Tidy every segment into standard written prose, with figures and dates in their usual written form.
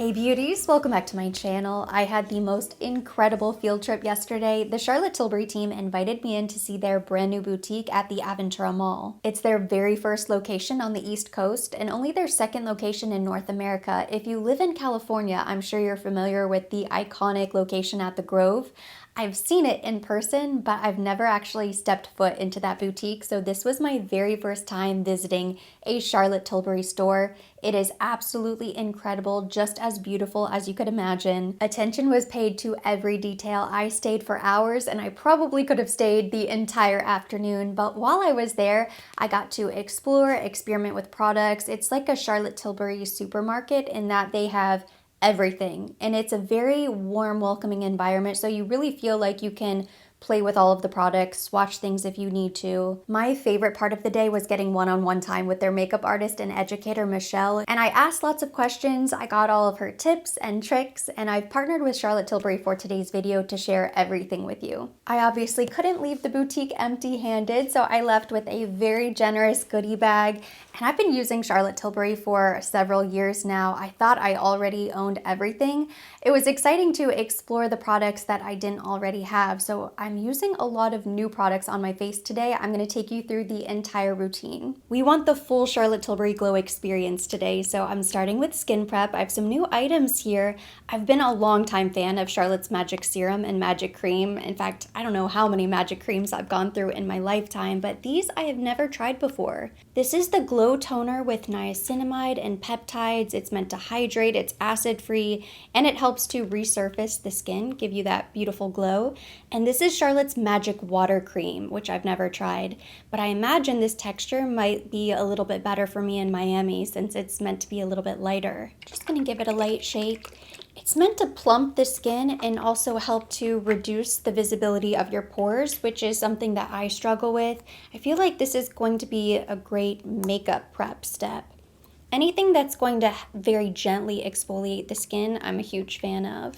Hey beauties, welcome back to my channel. I had the most incredible field trip yesterday. The Charlotte Tilbury team invited me in to see their brand new boutique at the Aventura Mall. It's their very first location on the East Coast and only their second location in North America. If you live in California, I'm sure you're familiar with the iconic location at the Grove. I've seen it in person, but I've never actually stepped foot into that boutique, so this was my very first time visiting a Charlotte Tilbury store. It is absolutely incredible, just as beautiful as you could imagine. Attention was paid to every detail. I stayed for hours and I probably could have stayed the entire afternoon, but while I was there, I got to explore, experiment with products. It's like a Charlotte Tilbury supermarket in that they have everything, and it's a very warm, welcoming environment, so you really feel like you can play with all of the products, swatch things if you need to. My favorite part of the day was getting one-on-one time with their makeup artist and educator, Michelle, and I asked lots of questions. I got all of her tips and tricks, and I've partnered with Charlotte Tilbury for today's video to share everything with you. I obviously couldn't leave the boutique empty-handed, so I left with a very generous goodie bag, and I've been using Charlotte Tilbury for several years now. I thought I already owned everything. It was exciting to explore the products that I didn't already have, so I'm using a lot of new products on my face today. I'm going to take you through the entire routine. We want the full Charlotte Tilbury glow experience today, so I'm starting with skin prep. I have some new items here. I've been a longtime fan of Charlotte's Magic Serum and Magic Cream. In fact, I don't know how many Magic Creams I've gone through in my lifetime, but these I have never tried before. This is the Glow Toner with niacinamide and peptides. It's meant to hydrate, it's acid-free, and it helps to resurface the skin, give you that beautiful glow. And this is Charlotte's Magic Water Cream, which I've never tried, but I imagine this texture might be a little bit better for me in Miami since it's meant to be a little bit lighter. Just gonna give it a light shake. It's meant to plump the skin and also help to reduce the visibility of your pores, which is something that I struggle with. I feel like this is going to be a great makeup prep step. Anything that's going to very gently exfoliate the skin, I'm a huge fan of.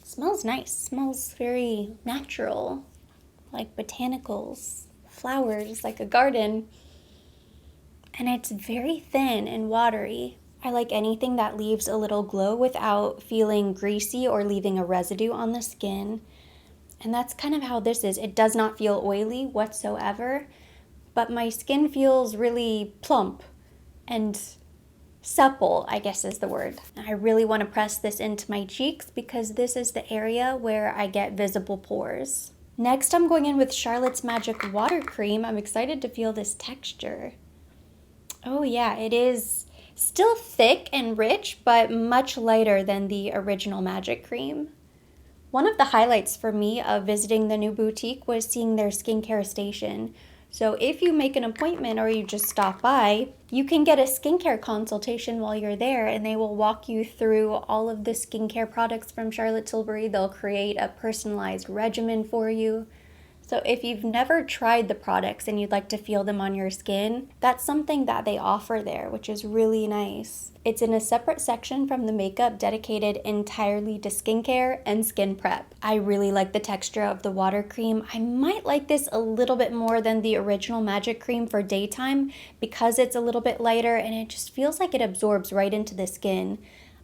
Smells nice. Smells very natural, like botanicals, flowers, like a garden. And it's very thin and watery. I like anything that leaves a little glow without feeling greasy or leaving a residue on the skin. And that's kind of how this is. It does not feel oily whatsoever, but my skin feels really plump and supple, I guess is the word. I really want to press this into my cheeks because this is the area where I get visible pores. Next, I'm going in with Charlotte's Magic Water Cream. I'm excited to feel this texture. Oh yeah, it is still thick and rich, but much lighter than the original Magic Cream. One of the highlights for me of visiting the new boutique was seeing their skincare station. So if you make an appointment or you just stop by, you can get a skincare consultation while you're there, and they will walk you through all of the skincare products from Charlotte Tilbury. They'll create a personalized regimen for you. So if you've never tried the products and you'd like to feel them on your skin, that's something that they offer there, which is really nice. It's in a separate section from the makeup dedicated entirely to skincare and skin prep. I really like the texture of the water cream. I might like this a little bit more than the original Magic Cream for daytime because it's a little bit lighter and it just feels like it absorbs right into the skin.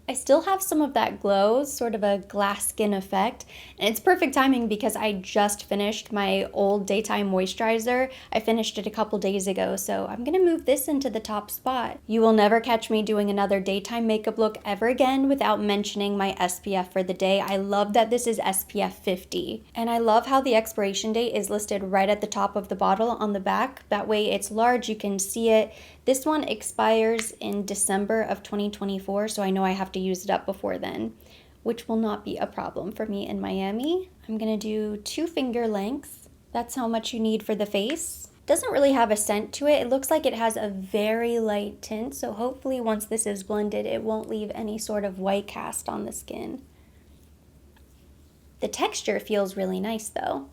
I still have some of that glow, sort of a glass skin effect, and it's perfect timing because I just finished my old daytime moisturizer. I finished it a couple days ago, so I'm gonna move this into the top spot. You will never catch me doing another daytime makeup look ever again without mentioning my SPF for the day. I love that this is SPF 50, and I love how the expiration date is listed right at the top of the bottle on the back. That way it's large, you can see it. This one expires in December of 2024, so I know I have to use it up before then, which will not be a problem for me in Miami. I'm gonna do 2 finger lengths. That's how much you need for the face. Doesn't really have a scent to it. It looks like it has a very light tint, so hopefully once this is blended, it won't leave any sort of white cast on the skin. The texture feels really nice though.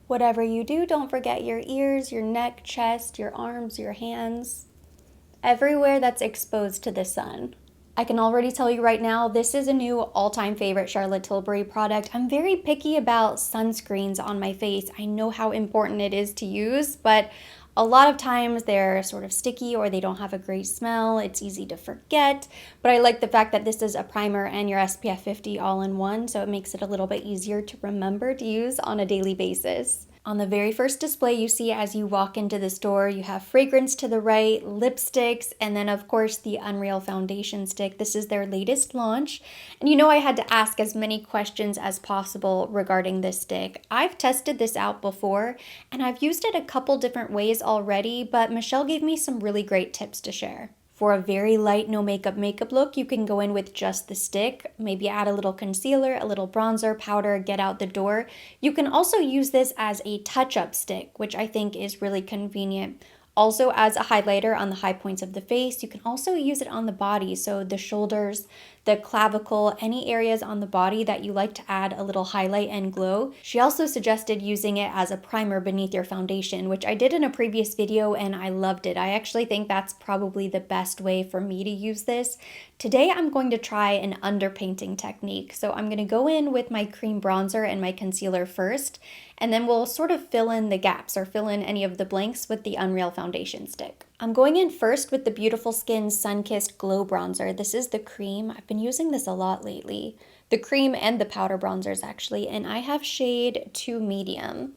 Whatever you do, don't forget your ears, your neck, chest, your arms, your hands. Everywhere that's exposed to the sun. I can already tell you right now, this is a new all-time favorite Charlotte Tilbury product. I'm very picky about sunscreens on my face. I know how important it is to use, but A lot of times they're sort of sticky or they don't have a great smell. It's easy to forget, but I like the fact that this is a primer and your SPF 50 all in one, so it makes it a little bit easier to remember to use on a daily basis. On the very first display you see as you walk into the store, you have fragrance to the right, lipsticks, and then of course the Unreal Foundation Stick. This is their latest launch. And you know I had to ask as many questions as possible regarding this stick. I've tested this out before and I've used it a couple different ways already, but Michelle gave me some really great tips to share. For a very light, no makeup look, you can go in with just the stick, maybe add a little concealer, a little bronzer, powder, get out the door. You can also use this as a touch-up stick, which I think is really convenient. Also as a highlighter on the high points of the face. You can also use it on the body, so the shoulders, the clavicle, any areas on the body that you like to add a little highlight and glow. She also suggested using it as a primer beneath your foundation, which I did in a previous video and I loved it. I actually think that's probably the best way for me to use this. Today I'm going to try an underpainting technique. So I'm going to go in with my cream bronzer and my concealer first, and then we'll sort of fill in the gaps or fill in any of the blanks with the Unreal Foundation Stick. I'm going in first with the Beautiful Skin Sun-Kissed Glow Bronzer. This is the cream. I've been using this a lot lately. The cream and the powder bronzers actually, and I have shade 2 medium.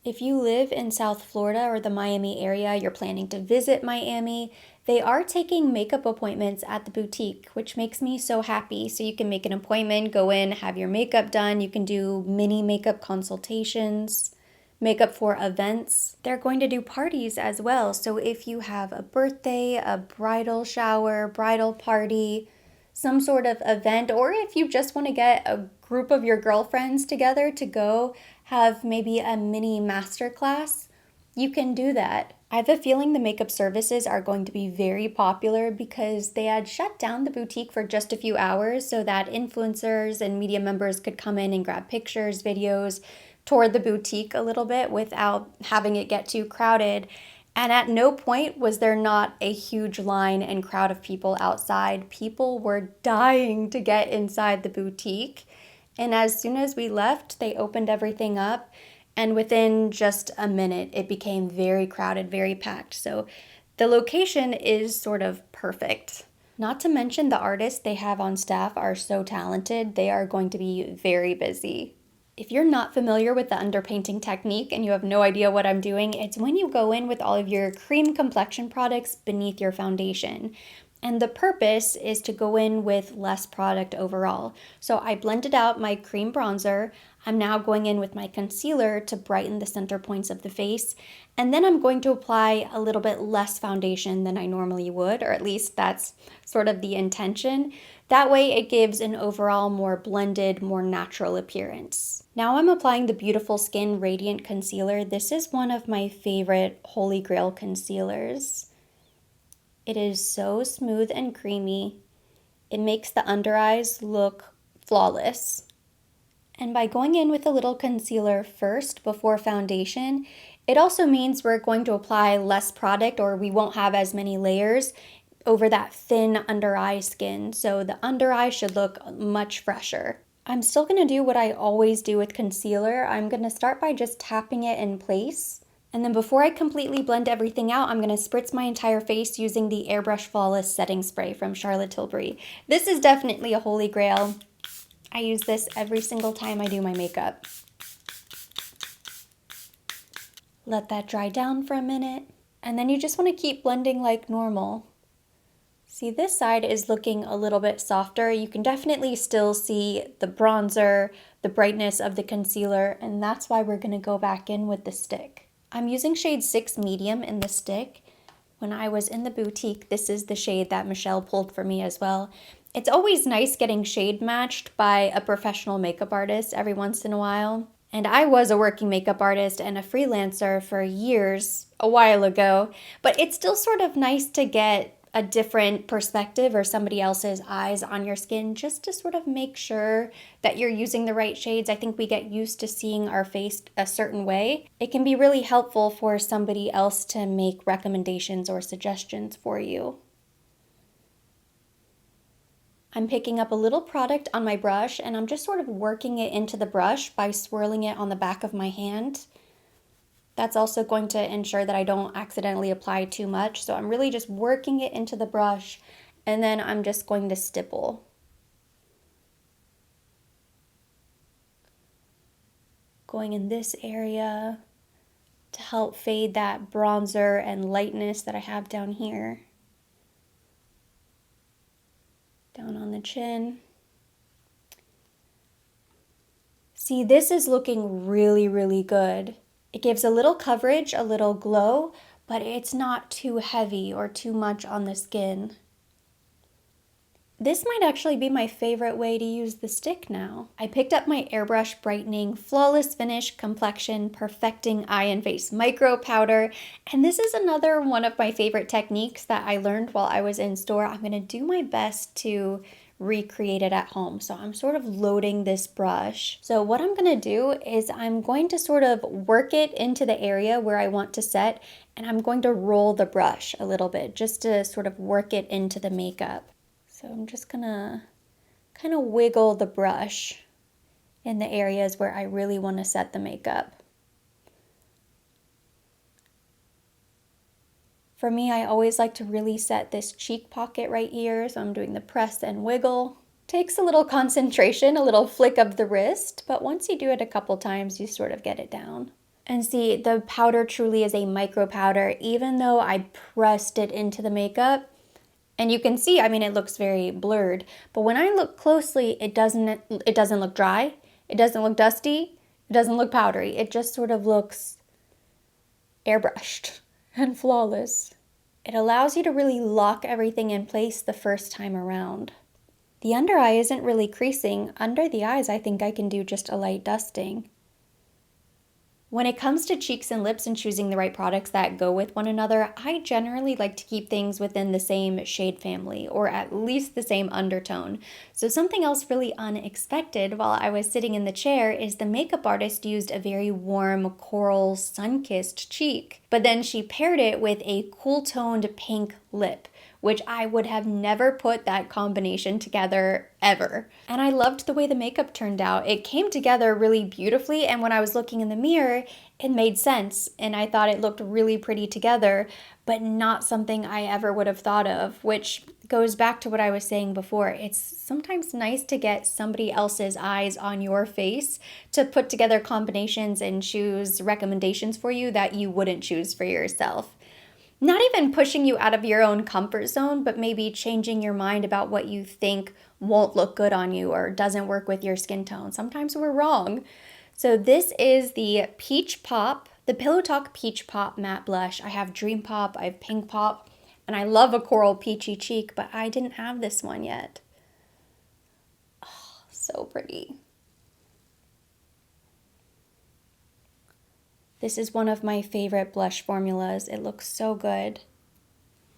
If you live in South Florida or the Miami area, you're planning to visit Miami, they are taking makeup appointments at the boutique, which makes me so happy. So you can make an appointment, go in, have your makeup done. You can do mini makeup consultations, makeup for events. They're going to do parties as well. So if you have a birthday, a bridal shower, bridal party, some sort of event, or if you just want to get a group of your girlfriends together to go have maybe a mini masterclass, you can do that. I have a feeling the makeup services are going to be very popular because they had shut down the boutique for just a few hours so that influencers and media members could come in and grab pictures, videos, tour the boutique a little bit without having it get too crowded. And at no point was there not a huge line and crowd of people outside. People were dying to get inside the boutique. And as soon as we left, they opened everything up. And within just a minute, it became very crowded, very packed. So the location is sort of perfect. Not to mention the artists they have on staff are so talented. They are going to be very busy. If you're not familiar with the underpainting technique and you have no idea what I'm doing, it's when you go in with all of your cream complexion products beneath your foundation. And the purpose is to go in with less product overall. So I blended out my cream bronzer. I'm now going in with my concealer to brighten the center points of the face. And then I'm going to apply a little bit less foundation than I normally would, or at least that's sort of the intention. That way it gives an overall more blended, more natural appearance. Now I'm applying the Beautiful Skin Radiant Concealer. This is one of my favorite Holy Grail concealers. It is so smooth and creamy. It makes the under eyes look flawless. And by going in with a little concealer first before foundation, it also means we're going to apply less product, or we won't have as many layers over that thin under eye skin. So the under eye should look much fresher. I'm still gonna do what I always do with concealer. I'm gonna start by just tapping it in place. And then before I completely blend everything out, I'm gonna spritz my entire face using the Airbrush Flawless Setting Spray from Charlotte Tilbury. This is definitely a holy grail. I use this every single time I do my makeup. Let that dry down for a minute. And then you just wanna keep blending like normal. See, this side is looking a little bit softer. You can definitely still see the bronzer, the brightness of the concealer, and that's why we're gonna go back in with the stick. I'm using shade 6 medium in the stick. When I was in the boutique, this is the shade that Michelle pulled for me as well. It's always nice getting shade matched by a professional makeup artist every once in a while. And I was a working makeup artist and a freelancer for years, a while ago, but it's still sort of nice to get a different perspective or somebody else's eyes on your skin just to sort of make sure that you're using the right shades. I think we get used to seeing our face a certain way. It can be really helpful for somebody else to make recommendations or suggestions for you. I'm picking up a little product on my brush and I'm just sort of working it into the brush by swirling it on the back of my hand. That's also going to ensure that I don't accidentally apply too much. So I'm really just working it into the brush, and then I'm just going to stipple. Going in this area to help fade that bronzer and lightness that I have down here. Down on the chin. See, this is looking really, really good. It gives a little coverage, a little glow, but it's not too heavy or too much on the skin. This might actually be my favorite way to use the stick now. I picked up my Airbrush Brightening Flawless Finish Complexion Perfecting Eye and Face Micro Powder, and this is another one of my favorite techniques that I learned while I was in store. I'm going to do my best to recreate it at home. So I'm sort of loading this brush. So what I'm going to do is I'm going to sort of work it into the area where I want to set, and I'm going to roll the brush a little bit just to sort of work it into the makeup. So I'm just gonna kind of wiggle the brush in the areas where I really want to set the makeup. For me, I always like to really set this cheek pocket right here, so I'm doing the press and wiggle. Takes a little concentration, a little flick of the wrist, but once you do it a couple times, you sort of get it down. And see, the powder truly is a micro powder, even though I pressed it into the makeup. And you can see, I mean, it looks very blurred, but when I look closely, it doesn't look dry, it doesn't look dusty, it doesn't look powdery. It just sort of looks airbrushed and flawless. It allows you to really lock everything in place the first time around. The under eye isn't really creasing. Under the eyes, I think I can do just a light dusting. When it comes to cheeks and lips and choosing the right products that go with one another, I generally like to keep things within the same shade family, or at least the same undertone. So something else really unexpected while I was sitting in the chair is the makeup artist used a very warm coral sun-kissed cheek, but then she paired it with a cool-toned pink lip, which I would have never put that combination together ever. And I loved the way the makeup turned out. It came together really beautifully, and when I was looking in the mirror, it made sense, and I thought it looked really pretty together, but not something I ever would have thought of, which goes back to what I was saying before. It's sometimes nice to get somebody else's eyes on your face to put together combinations and choose recommendations for you that you wouldn't choose for yourself. Not even pushing you out of your own comfort zone, but maybe changing your mind about what you think won't look good on you or doesn't work with your skin tone. Sometimes we're wrong. So this is the Peach Pop, the Pillow Talk Peach Pop Matte Blush. I have Dream Pop, I have Pink Pop, and I love a coral peachy cheek, but I didn't have this one yet. Oh, so pretty. This is one of my favorite blush formulas. It looks so good.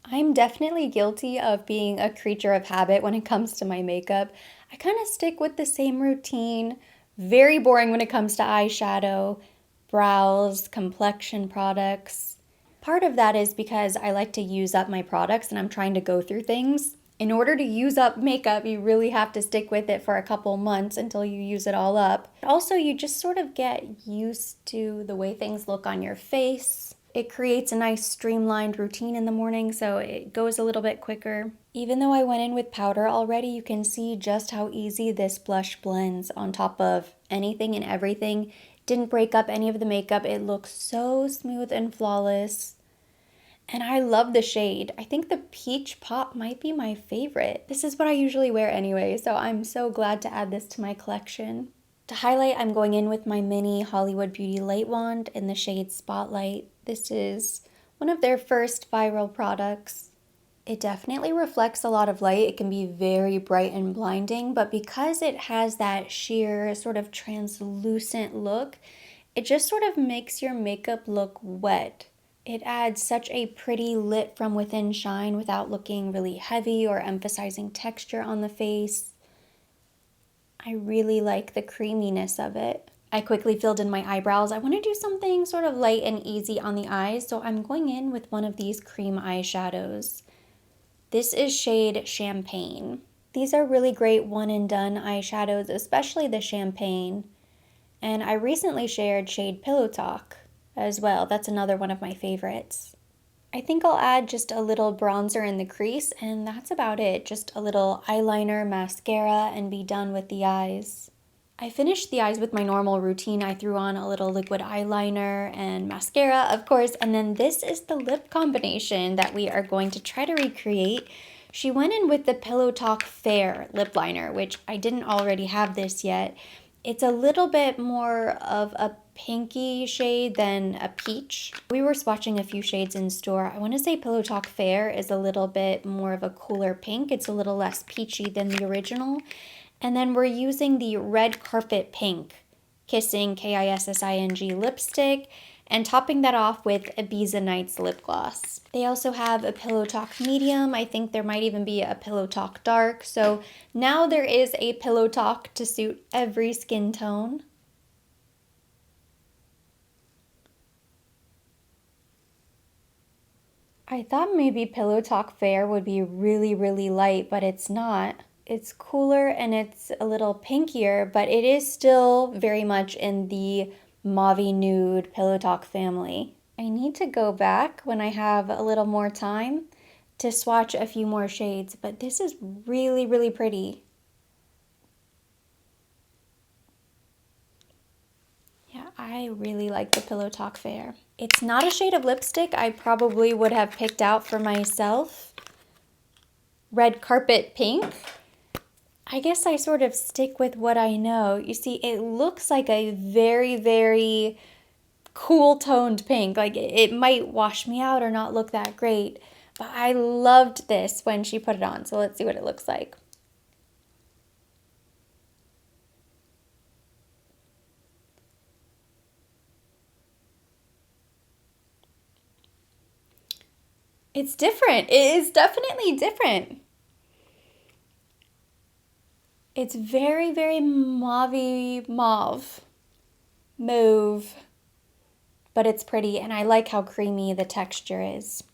I'm definitely guilty of being a creature of habit when it comes to my makeup. I kind of stick with the same routine. Very boring when it comes to eyeshadow, brows, complexion products. Part of that is because I like to use up my products and I'm trying to go through things. In order to use up makeup, you really have to stick with it for a couple months until you use it all up. Also, you just sort of get used to the way things look on your face. It creates a nice streamlined routine in the morning, so it goes a little bit quicker. Even though I went in with powder already, you can see just how easy this blush blends on top of anything and everything. Didn't break up any of the makeup. It looks so smooth and flawless. And I love the shade. I think the Peach Pop might be my favorite. This is what I usually wear anyway, so I'm so glad to add this to my collection. To highlight, I'm going in with my mini Hollywood Beauty Light Wand in the shade Spotlight. This is one of their first viral products. It definitely reflects a lot of light. It can be very bright and blinding, but because it has that sheer sort of translucent look, it just sort of makes your makeup look wet. It adds such a pretty lit from within shine without looking really heavy or emphasizing texture on the face. I really like the creaminess of it. I quickly filled in my eyebrows. I want to do something sort of light and easy on the eyes, so I'm going in with one of these cream eyeshadows. This is shade Champagne. These are really great one and done eyeshadows, especially the Champagne. And I recently shared shade Pillow Talk. as well. That's another one of my favorites. I think I'll add just a little bronzer in the crease, and that's about it. Just a little eyeliner, mascara, and be done with the eyes. I finished the eyes with my normal routine. I threw on a little liquid eyeliner and mascara, of course, and then this is the lip combination that we are going to try to recreate. She went in with the Pillow Talk Fair lip liner, which I didn't already have this yet. It's a little bit more of a pinky shade than a peach. We were swatching a few shades in store. I want to say Pillow Talk Fair is a little bit more of a cooler pink. It's a little less peachy than the original. And then we're using the Red Carpet Pink Kissing Kissing lipstick and topping that off with Ibiza Nights lip gloss. They also have a Pillow Talk Medium. I think there might even be a Pillow Talk Dark. So now there is a Pillow Talk to suit every skin tone. I thought maybe Pillow Talk Fair would be really, really light, but it's not. It's cooler and it's a little pinkier, but it is still very much in the mauve nude Pillow Talk family. I need to go back when I have a little more time to swatch a few more shades, but this is really, really pretty. Yeah, I really like the Pillow Talk Fair. It's not a shade of lipstick I probably would have picked out for myself. Red Carpet Pink. I guess I sort of stick with what I know. You see, it looks like a very, very cool toned pink. Like it might wash me out or not look that great, but I loved this when she put it on. So let's see what it looks like. It's different. It is definitely different. It's very, very mauve, mauve, but it's pretty, and I like how creamy the texture is.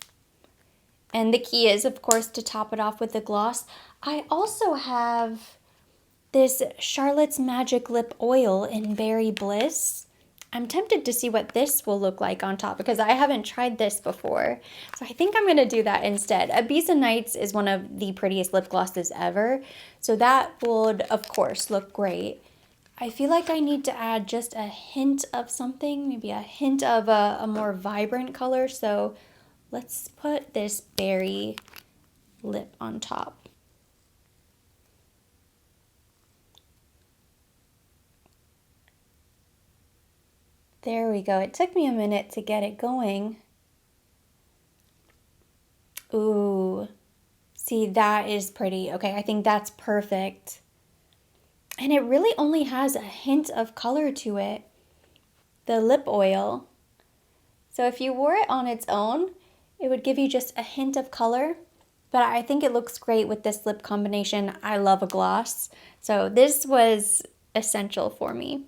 And the key is, of course, to top it off with the gloss. I also have this Charlotte's Magic Lip Oil in Berry Bliss. I'm tempted to see what this will look like on top because I haven't tried this before. So I think I'm going to do that instead. Ibiza Nights is one of the prettiest lip glosses ever. So that would, of course, look great. I feel like I need to add just a hint of something, maybe a hint of a more vibrant color. So let's put this berry lip on top. There we go. It took me a minute to get it going. Ooh, see, that is pretty. Okay, I think that's perfect. And it really only has a hint of color to it, the lip oil. So if you wore it on its own, it would give you just a hint of color. But I think it looks great with this lip combination. I love a gloss. So this was essential for me.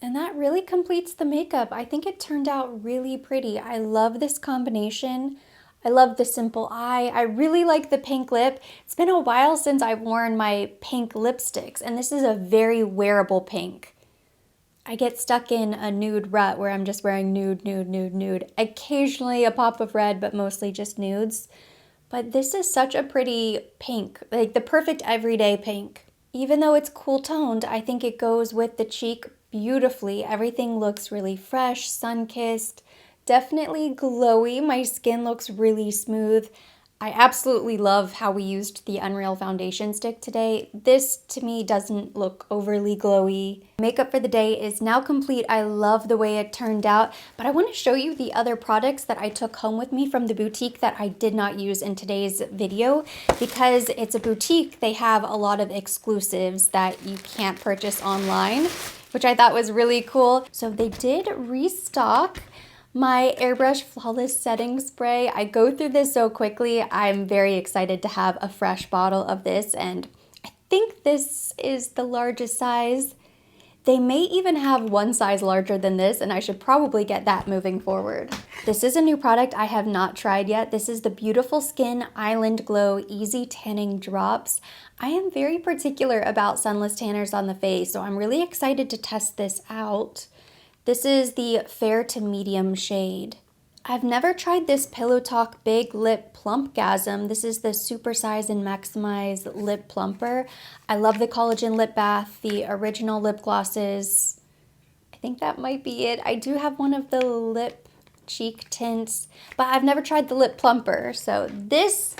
And that really completes the makeup. I think it turned out really pretty. I love this combination. I love the simple eye. I really like the pink lip. It's been a while since I've worn my pink lipsticks, and this is a very wearable pink. I get stuck in a nude rut where I'm just wearing nude, nude, nude, nude. Occasionally a pop of red, but mostly just nudes. But this is such a pretty pink, like the perfect everyday pink. Even though it's cool toned, I think it goes with the cheek beautifully. Everything looks really fresh, sun-kissed, definitely glowy. My skin looks really smooth. I absolutely love how we used the Unreal foundation stick today. This, to me, doesn't look overly glowy. Makeup for the day is now complete. I love the way it turned out, but I want to show you the other products that I took home with me from the boutique that I did not use in today's video. Because it's a boutique, they have a lot of exclusives that you can't purchase online, which I thought was really cool. So they did restock my Airbrush Flawless Setting Spray. I go through this so quickly. I'm very excited to have a fresh bottle of this, and I think this is the largest size. They may even have one size larger than this, and I should probably get that moving forward. This is a new product I have not tried yet. This is the Beautiful Skin Island Glow Easy Tanning Drops. I am very particular about sunless tanners on the face, so I'm really excited to test this out. This is the fair to medium shade. I've never tried this Pillow Talk Big Lip Plumpgasm. This is the Supersize and Maximize Lip Plumper. I love the collagen lip bath, the original lip glosses. I think that might be it. I do have one of the lip cheek tints, but I've never tried the lip plumper. So this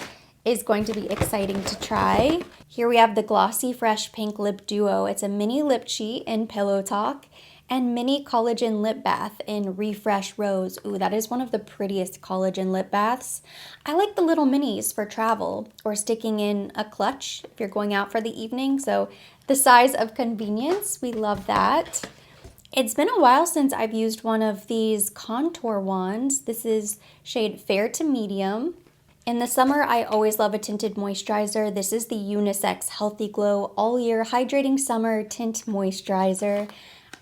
is going to be exciting to try. Here we have the Glossy Fresh Pink Lip Duo. It's a mini lip cheat in Pillow Talk and mini collagen lip bath in Refresh Rose. Ooh, that is one of the prettiest collagen lip baths. I like the little minis for travel or sticking in a clutch if you're going out for the evening. So the size of convenience, we love that. It's been a while since I've used one of these contour wands. This is shade Fair to Medium. In the summer, I always love a tinted moisturizer. This is the Unisex Healthy Glow All Year Hydrating Summer Tint Moisturizer.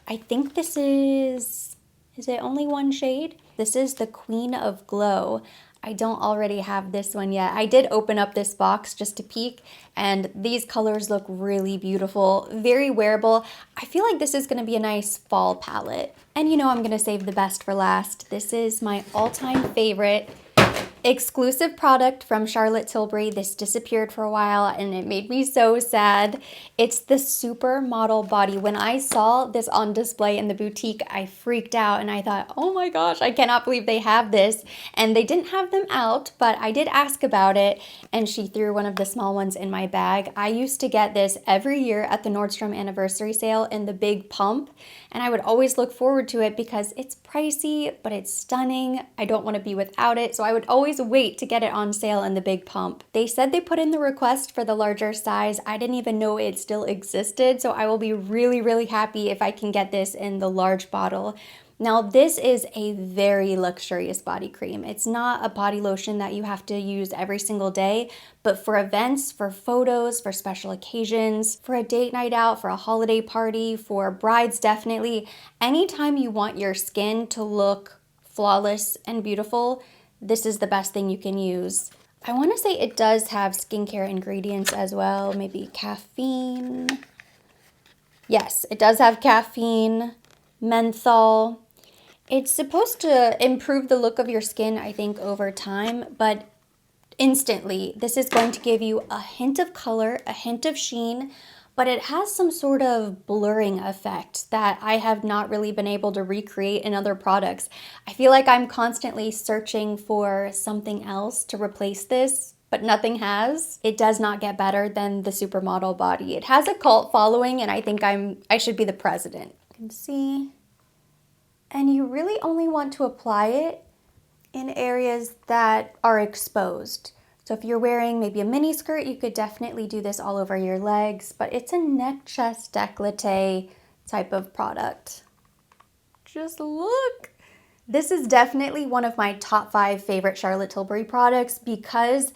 I think this is it only one shade? This is the Queen of Glow. I don't already have this one yet. I did open up this box just to peek, and these colors look really beautiful, very wearable. I feel like this is gonna be a nice fall palette. And you know I'm gonna save the best for last. This is my all-time favorite exclusive product from Charlotte Tilbury. This disappeared for a while and it made me so sad. It's the Supermodel Body. When I saw this on display in the boutique, I freaked out and I thought, oh my gosh, I cannot believe they have this. And they didn't have them out, but I did ask about it and she threw one of the small ones in my bag. I used to get this every year at the Nordstrom anniversary sale in the big pump, and I would always look forward to it because it's pricey, but it's stunning. I don't want to be without it, so I would always wait to get it on sale in the big pump. They said they put in the request for the larger size. I didn't even know it still existed, so I will be really, really happy if I can get this in the large bottle. Now, this is a very luxurious body cream. It's not a body lotion that you have to use every single day, but for events, for photos, for special occasions, for a date night out, for a holiday party, for brides definitely, anytime you want your skin to look flawless and beautiful, this is the best thing you can use. I want to say it does have skincare ingredients as well, maybe caffeine. Yes, it does have caffeine, menthol. It's supposed to improve the look of your skin, I think, over time, but instantly, this is going to give you a hint of color, a hint of sheen, but it has some sort of blurring effect that I have not really been able to recreate in other products. I feel like I'm constantly searching for something else to replace this, but nothing has. It does not get better than the Supermodel Body. It has a cult following, and I think I should be the president. You can see. And you really only want to apply it in areas that are exposed. So if you're wearing maybe a mini skirt, you could definitely do this all over your legs, but it's a neck, chest, décolleté type of product. Just look. This is definitely one of my top 5 favorite Charlotte Tilbury products because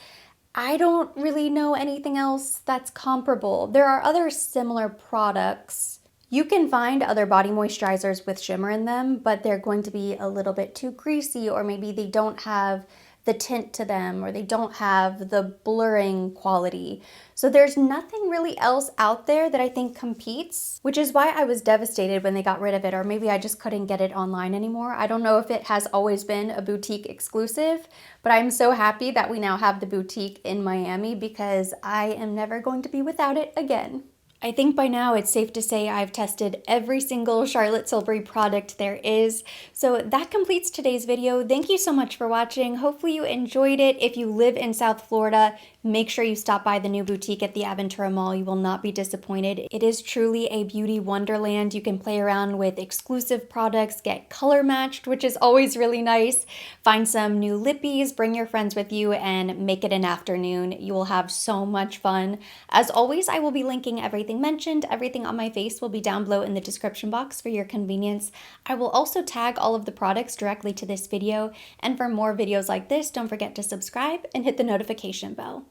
I don't really know anything else that's comparable. There are other similar products. You can find other body moisturizers with shimmer in them, but they're going to be a little bit too greasy, or maybe they don't have the tint to them, or they don't have the blurring quality. So there's nothing really else out there that I think competes, which is why I was devastated when they got rid of it, or maybe I just couldn't get it online anymore. I don't know if it has always been a boutique exclusive, but I'm so happy that we now have the boutique in Miami because I am never going to be without it again. I think by now it's safe to say I've tested every single Charlotte Tilbury product there is. So that completes today's video. Thank you so much for watching. Hopefully you enjoyed it. If you live in South Florida, make sure you stop by the new boutique at the Aventura Mall. You will not be disappointed. It is truly a beauty wonderland. You can play around with exclusive products, get color matched, which is always really nice. Find some new lippies, bring your friends with you, and make it an afternoon. You will have so much fun. As always, I will be linking everything mentioned. Everything on my face will be down below in the description box for your convenience. I will also tag all of the products directly to this video. And for more videos like this, don't forget to subscribe and hit the notification bell.